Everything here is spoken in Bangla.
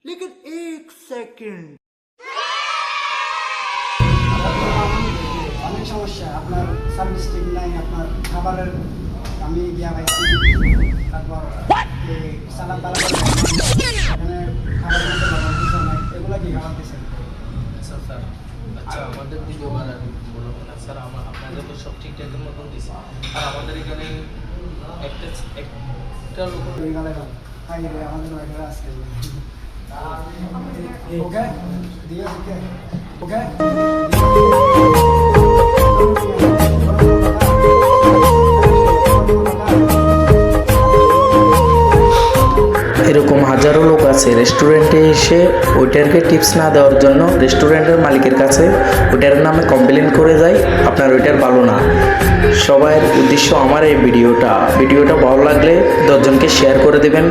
लेकिन एक सेकंड অনেক সমস্যা আপনার সার্ভিস ঠিক নাই আপনার খাবারের আমি গিয়া পাইছি তারপর সালাদ তালা এখানে খাবার এগুলো কি খাবার দিচ্ছেন স্যার আচ্ছা আমাদের দ্বিতীয়বার আর বলবো না স্যার আপনাদের তো সব ঠিকঠাকের মতন দিচ্ছে আর আমাদের এখানে একটা লোক খাই রে আমাদের বাড়িতে আজকে ওকে দিয়ে ওকে ওকে এরকম হাজারো লোক আছে রেস্টুরেন্টে এসে ওয়েটারকে টিপস না দেওয়ার জন্য রেস্টুরেন্টের মালিকের কাছে ওইটার নামে কমপ্লেন করে যায় আপনার ওইটার ভালো না। সবার উদ্দেশ্য আমার এই ভিডিওটা ভালো লাগলে 10 জনকে শেয়ার করে দেবেন।